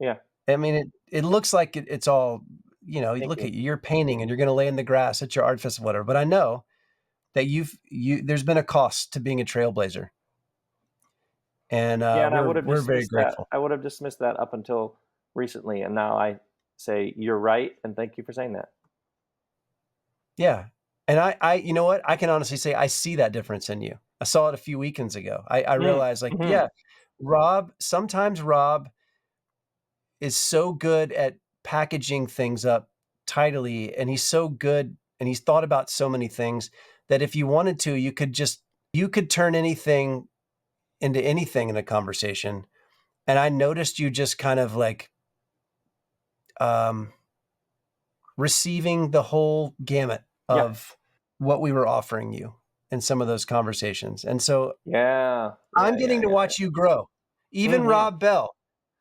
Yeah. I mean, it looks like it's all, look at you, you're painting and you're going to lay in the grass at your art festival, whatever. But I know that there's been a cost to being a trailblazer. And we're very grateful. I would have dismissed that up until recently. And now I say, you're right. And thank you for saying that. Yeah. And I you know what? I can honestly say I see that difference in you. I saw it a few weekends ago. I realized sometimes Rob is so good at packaging things up tidily, and he's so good and he's thought about so many things that if you wanted to, you could turn anything into anything in a conversation. And I noticed you just kind of like receiving the whole gamut of what we were offering you in some of those conversations. And so I'm getting to watch you grow. Even Rob Bell.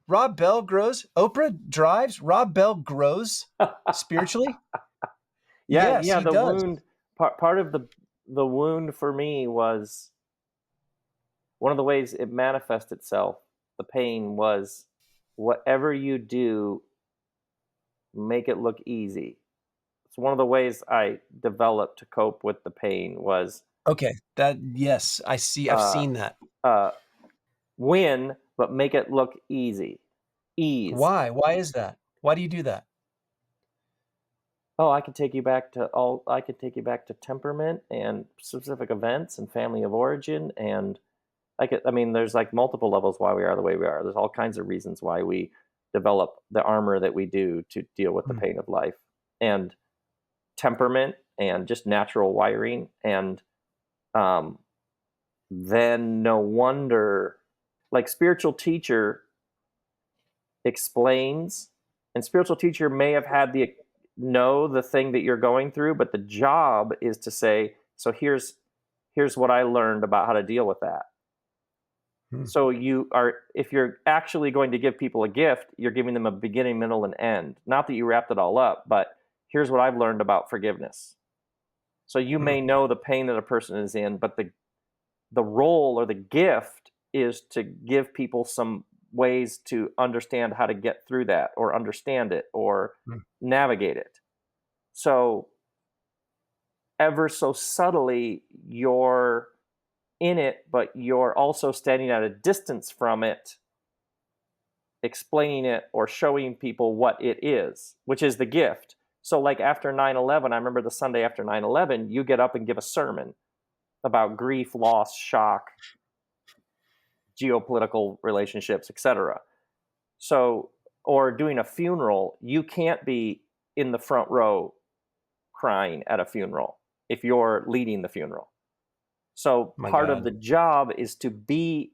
Rob Bell grows. Oprah drives. Rob Bell grows spiritually. Yes, he the does. wound part of the wound for me was one of the ways it manifests itself. The pain was whatever you do, make it look easy. It's one of the ways I developed to cope with the pain was I see. I've seen that. Win, but make it look easy. Ease. Why? Why is that? Why do you do that? Oh, I could take you back to temperament and specific events and family of origin, and there's like multiple levels why we are the way we are. There's all kinds of reasons why we develop the armor that we do to deal with the pain of life, and temperament and just natural wiring, and then no wonder, like spiritual teacher explains, and spiritual teacher may have had the know the thing that you're going through, but the job is to say, so here's what I learned about how to deal with that. So if you're actually going to give people a gift, you're giving them a beginning, middle, and end. Not that you wrapped it all up, but here's what I've learned about forgiveness. So you may know the pain that a person is in, but the role or the gift is to give people some ways to understand how to get through that, or understand it, or navigate it. So ever so subtly, you're in it, but you're also standing at a distance from it, explaining it or showing people what it is, which is the gift. So like after 9/11, I remember the Sunday after 9/11, you get up and give a sermon about grief, loss, shock, geopolitical relationships, etc. So, or doing a funeral, you can't be in the front row crying at a funeral if you're leading the funeral. So part of the job is to be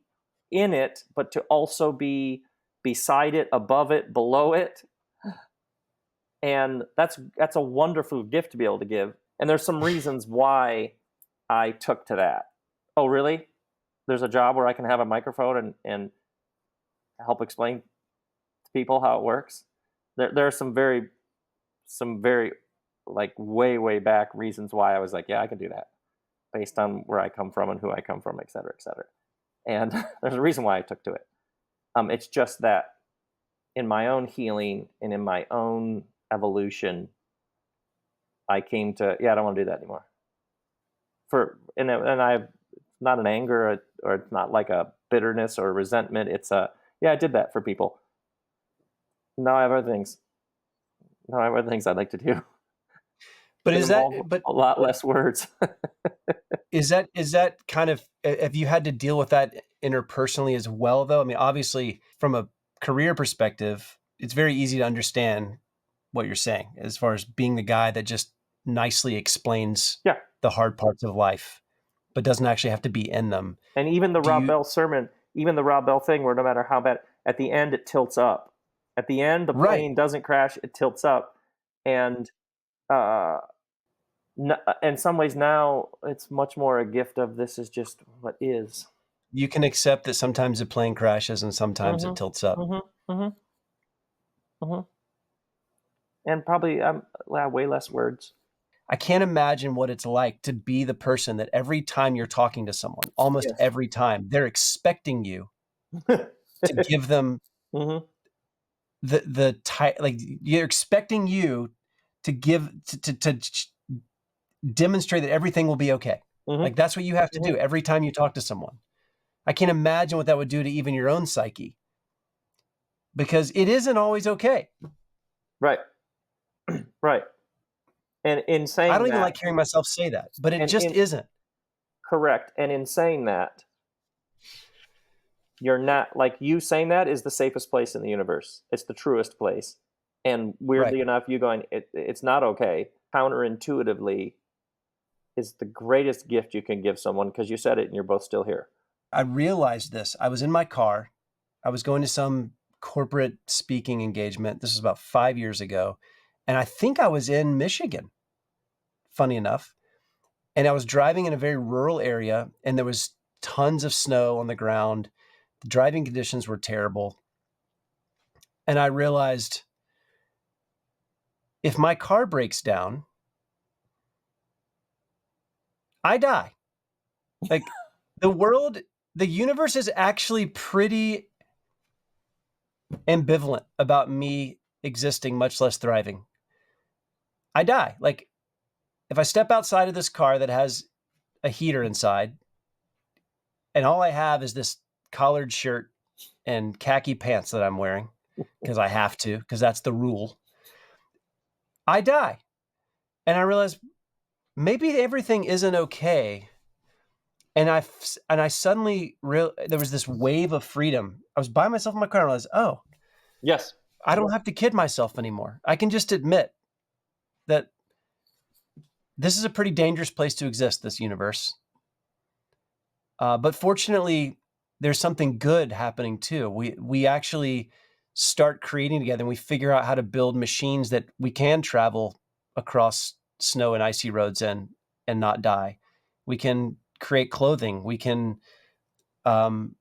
in it, but to also be beside it, above it, below it. And that's a wonderful gift to be able to give. And there's some reasons why I took to that. Oh, really? There's a job where I can have a microphone and help explain to people how it works. There are some very like way back reasons why I was like, yeah, I can do that, based on where I come from and who I come from, et cetera, et cetera. And there's a reason why I took to it. It's just that in my own healing and in my own evolution, I came to, I don't want to do that anymore. And I've not an anger or it's not like a bitterness or resentment. It's I did that for people. Now I have other things. I'd like to do. But is that a lot less words? Is that kind of, have you had to deal with that interpersonally as well, though? I mean, obviously, from a career perspective, it's very easy to understand what you're saying as far as being the guy that just nicely explains the hard parts of life, but doesn't actually have to be in them. And even the Rob Bell sermon, even the Rob Bell thing, where no matter how bad, at the end it tilts up. At the end, the plane doesn't crash; it tilts up, and in some ways now it's much more a gift of this is just what is. You can accept that sometimes the plane crashes and sometimes it tilts up. And probably way less words. I can't imagine what it's like to be the person that every time you're talking to someone, almost every time, they're expecting you to give them the like you're expecting you to give to demonstrate that everything will be okay. Like that's what you have to do every time you talk to someone. I can't imagine what that would do to even your own psyche, because it isn't always okay. Right. Right. And in saying I don't even like hearing myself say that, but it just isn't. Correct. And in saying that, you're not, like, you saying that is the safest place in the universe. It's the truest place. And weirdly enough, you going, it's not okay, counterintuitively, is the greatest gift you can give someone, because you said it and you're both still here. I realized this. I was in my car. I was going to some corporate speaking engagement. This was about 5 years ago. And I think I was in Michigan, funny enough. And I was driving in a very rural area, and there was tons of snow on the ground. The driving conditions were terrible. And I realized, if my car breaks down, I die. Like, the universe is actually pretty ambivalent about me existing, much less thriving. I die. Like, if I step outside of this car that has a heater inside, and all I have is this collared shirt and khaki pants that I'm wearing, because I have to, because that's the rule, I die. And I realize maybe everything isn't okay. And I suddenly there was this wave of freedom. I was by myself in my car and I realized, oh, yes, I don't have to kid myself anymore. I can just admit that this is a pretty dangerous place to exist, this universe. But fortunately, there's something good happening too. We actually start creating together and we figure out how to build machines that we can travel across snow and icy roads and not die. We can create clothing. We can, and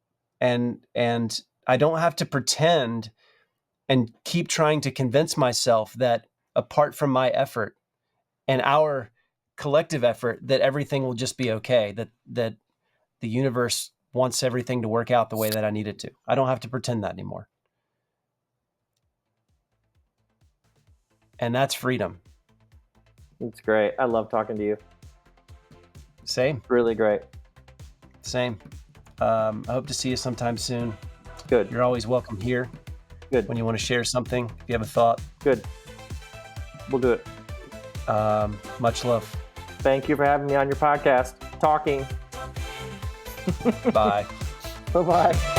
I don't have to pretend and keep trying to convince myself that apart from my effort and our collective effort, that everything will just be okay, that the universe wants everything to work out the way that I need it to. I don't have to pretend that anymore. And that's freedom. It's great. I love talking to you. Same. Really great. Same. I hope to see you sometime soon. Good. You're always welcome here. Good. When you want to share something, if you have a thought. Good. We'll do it. Much love. Thank you for having me on your podcast. Talking. Bye. Bye-bye.